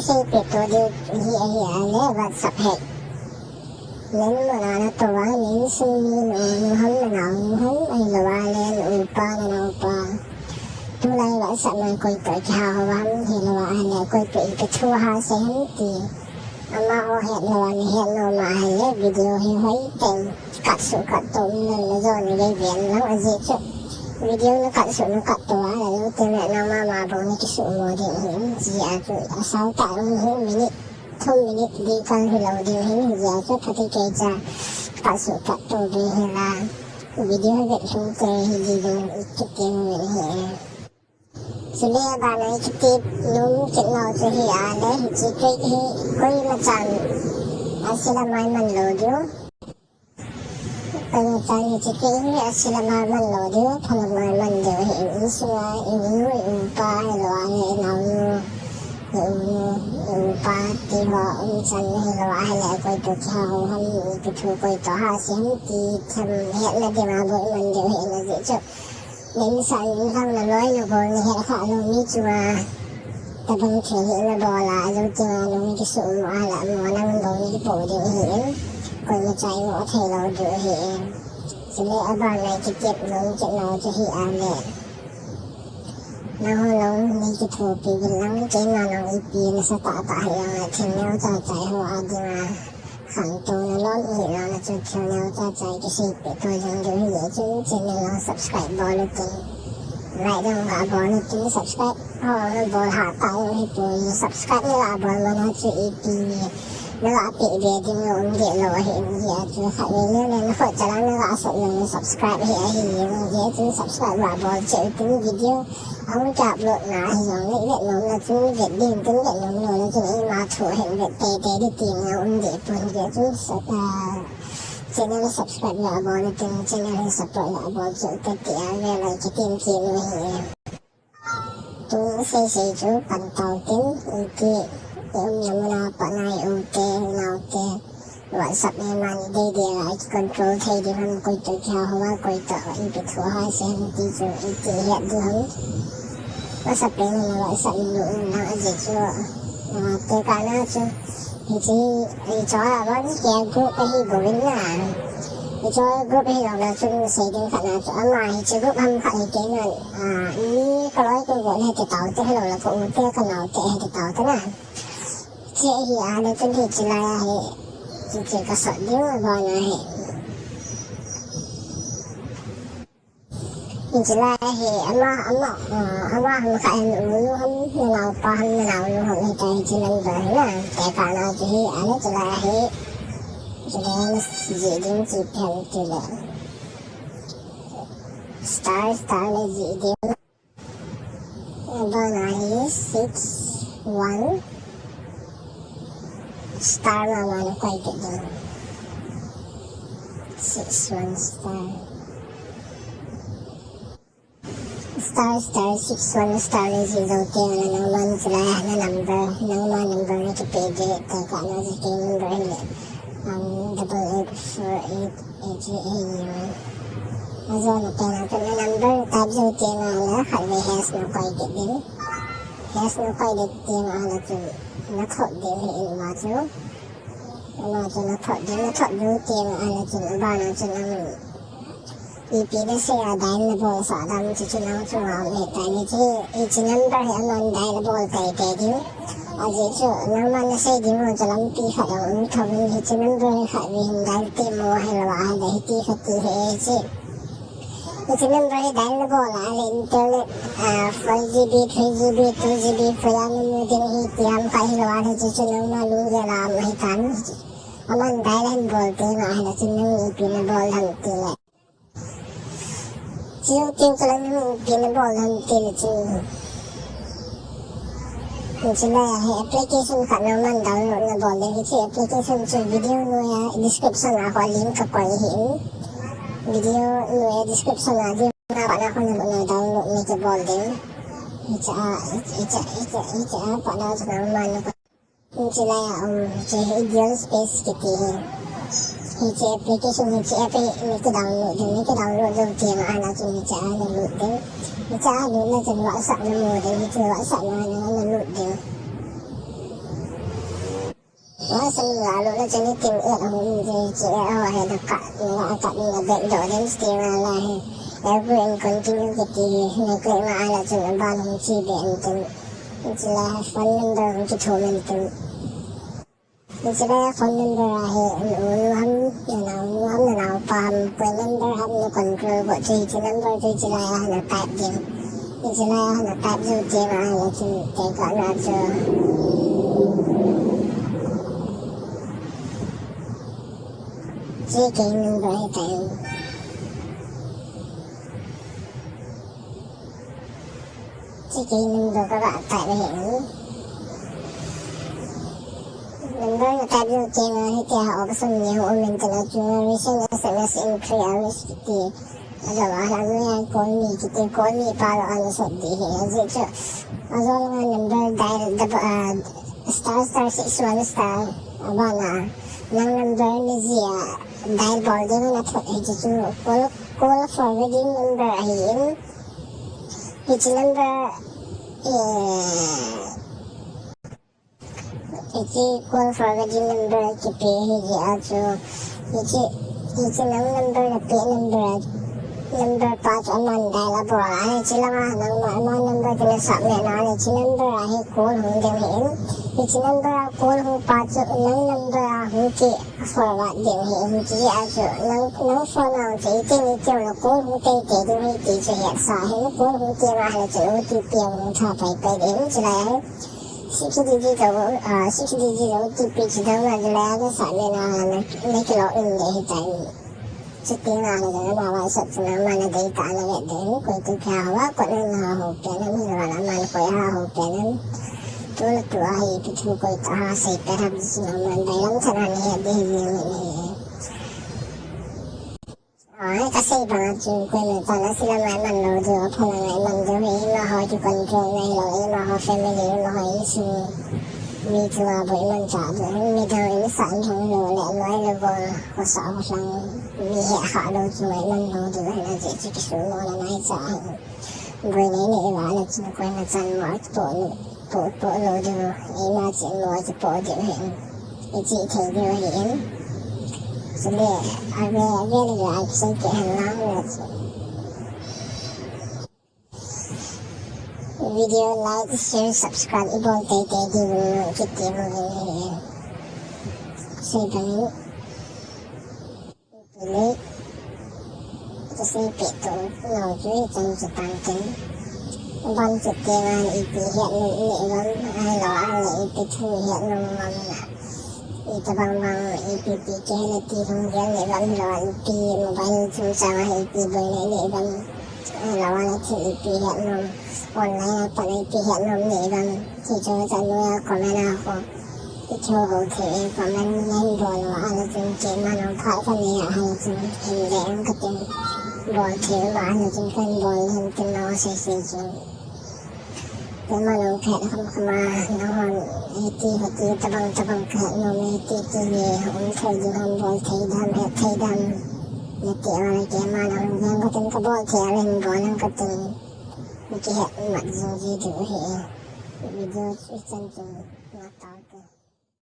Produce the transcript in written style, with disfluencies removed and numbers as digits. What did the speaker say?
siyempre to di hiya-hiya WhatsApp hek nên mà nó to quá nên sinh nó hâm nào hâm ai là ba lên upa nó upa tu lai WhatsApp mà coi tới chào hâm thì là ba này coi tới cái chua ha sẽ hâm tiền mà họ hẹn nó mà hay video hay hỏi tiền cắt số cắt tôm nó rồi nó gây viện lắm ở gì chứ video nó cắt số nó cắt to là nó tiền lại nào mà bọn nó cái số mua điện hiểm gì à rồi sao tại nó hiểm minute thông minute đi con thì lâu điều hiểm gì à rất phải kể ra cắt số cắt to về hay là video hay viện xuống chơi thì gì dùng ít tiền về hiểm chỉ là bạn ấy trực tiếp nung chuyện nào cho hi à đấy chỉ cái coi mà chẳng sẽ là mai mình lừa chứ còn chẳng thì chỉ cái sẽ là mai mình lừa chứ thằng là mai mình lừa hiện ý xưa ý ba hay là này nào như ba thì họ chẳng hay là hay là coi được chào không cái thứ coi tỏ ha xem thì thầm hiện là điểm mà bọn mình lừa hiện là dễ chịu nên sáng răng là nói nó còn hiện khả năng như chùa ta vẫn thể hiện là bò lại rồi chùa nó cái sự mà là mà năng đồ như cái bộ điều hiện còn mà chạy ngõ thầy lo điều hiện chỉ lẽ ở bàn này trực tiếp nó chuyện nào cho hiện an lệ nó như cái thổ bị bình lắng cái mà nó ít tiền sẽ tạo tại là thêm nhau cho chạy hoa đi mà khẳng tô nó lót hiện là cho theo nhau cho chạy cái gì để tôi dùng điều hiện chứ trên này nó subscribe bỏ được tiền lại đâu cả bỏ được tiền subscribe họ nó bỏ hạ tay thì tôi subscribe nó là bỏ mà nó chỉ ít tiền nó là bị về thì nó ổn định rồi hiện giờ chứ phải nên nó phải cho nó là sự nó subscribe hiện nó dễ chứ subscribe và bỏ chơi tính video ông chạp luận là thì nó nghĩ vậy nó là chúng việc đi tính vậy nó là chúng mà thủ hiện việc tê tê đi tiền nó ổn định phần việc chúng sẽ channel subscribe là bỏ được tiền channel support là bỏ chữ cái tiền về lại cái tiền tiền rồi hiện tôi sẽ chú bằng tàu tiếng kia em nhầm là bạn này ok nào ok WhatsApp em anh đi đi lại control thay đi mình coi tới chào hoa coi tới ít bị thua hai xem đi rồi ít thì hiện được không WhatsApp này là WhatsApp luôn là gì chưa kể cả nó chứ thì cho là vẫn kèm group cái gì của mình là thì cho group này là chúng sẽ đến khả năng cho mà thì chứ group không phải cái này ý cái nói tôi gọi là cái tàu thế là phụ cái nào cái tàu thế nào chị thì nó tên thì chỉ là chỉ có sợ điếu mà gọi là thì chỉ là âm không phải luôn không nào pa không nào luôn không cái chỉ là vậy là cái cả nào chỉ nó chỉ là nó gì điếu chỉ phèn chỉ là star là gì điếu gọi là 61 star là nó quay cái gì 61 star 61 là gì đầu tiên là naman sila na number na Wikipedia kaya kano sa kay number hili 884888 Azo na kaya na number tab sa kaya na kalwe has na quay cái din has na quay cái tiền là chữ nó thọt đến hiện mà chứ nó thọt đến tiền là chữ ba nó chữ nó EP nó sẽ là đại là bol sa đam chữ chữ nó chữ nó hiện tại như chứ chữ number hiện nó đại là bol cái điếu gì chứ nó sẽ điếu nó cho lắm pi phải đồng thông thì chữ number phải vì hiện đại tiền mua hay là hay để ti phải ti hệ chứ chữ number đại là bol là internet 4GB 3GB 2GB phải ăn mua tiền thì tiền phải là chữ nó luôn giờ làm hay cắn mình đại là bol tiền mà hay là chữ nó EP nó bol thằng tiền lại Yung lang yung pinabol ng Philippines. Yung sila application ka naman download na bol. Yung application sa video no ya description ako link ka hin. Video no ya description na di na ako na download ni ka bol din. Ita pa na sa naman ako. Yung sila ideal space kitihin. Hichi application hichi app ni cái download đầu tiên mà nó chỉ trả download đến nó trả luôn là trên WhatsApp nó mua đến trên WhatsApp nó download đến Wah lalo na dyan itim hindi awahin nakakat na bendo din stimalahin. Every continue kiti naklay maala dyan ang banong chibi antin. Sila phone number ang kitumintin. Sila phone number ahi unuham na paham phone number ham na control ko chi number sila na type din. Sila na type din maala dyan teka na dyan. Chỉ kỹ năng bởi tại chỉ kỹ năng của các bạn tại hiện mình với người ta đưa tiền hay tiền họ có phần nhiều của mình từ là chúng mình sẽ SMS increase thì rồi bảo là người con mi thì tiền con mi bao anh sẽ đi hiện gì chứ rồi là number dial star 61 star bao là ng number ni Zia dahil boarding na call forwarding number ahin which number call forwarding number kipi higi aso which number na pi number 5 aman dahil abo ay sila nga nang number kinasap niya na ay number ahi call hong din which number call hong 5 nang number hong ki forward din hing ki aso nang phone ang tin na call hong tay din hi ti siya sa hin call hong ti ma hala chu OTP ang tha pai din sila ay 60 digit OTP sila na sila ay sa nila na kilo hindi hitan Trước tiên là người bảo vệ sạch cho nó mà nó đi cả là vậy đến quay tôi theo á quay nó là hộp cái nó như là nó quay hộp cái nó tôi là tôi hay tôi thu quay ta xây cái làm gì nó mà đây lắm cho nên là đi nhiều này cái xây bằng chuyện quay người ta nó sẽ làm lại mình rồi được không là lại mình rồi thì nó hỏi chỉ cần trường này rồi nó hỏi family nó hỏi sựมีตัวบริมันจ่าด้วยมีตัวอิสานทั้งโลและน้อยเลยก็สาวฟังมีเหตุขาโดนช่วยมันโดนด้วยนะจิตจิตสูงโลและน้อยจ่าบริเวณนี้ว่าเราจะควรจะจันหมอตัวโลดูอีมาจิหมอจะปวดเดี๋ยวเห็นอีจิเทเดียวเห็นสุดเลยอะไรเรื่องอะไรสังเกตเห็นล้างเลย Video like, share, subscribe, ibon tay di mo kiti mo ganyan. Kasi ganyan. Pili. Kasi pito. Naujoy itong sa tangkin. Ibon kiti nga ipihiat ng iniiwan. Ay loang na ipituhiat ng mga na. Itabang mga ipipikih na tirong yan. Ibon loang ipi mobile chung sa mga ipiboy na iniiwan. Ay loang na ipihiat ng online pa na ipihiat ng iniiwan. Thì cho ta nuôi comment ako. Ito ho thì comment lên buồn và hay chung chỉ mà nó phải phần này hay chung hình dạng cái tiếng buồn thì mà hay chung cái buồn hình tiếng nó sẽ chung. Cái mà nó khẽ không mà nó hoàn hiti tabang khẽ nó hiti về không thấy gì không buồn thấy đam như kiểu là cái mà nó đang có tiếng cái buồn thì lên buồn nó có tiếng cái mặt gì gì thì video chân chung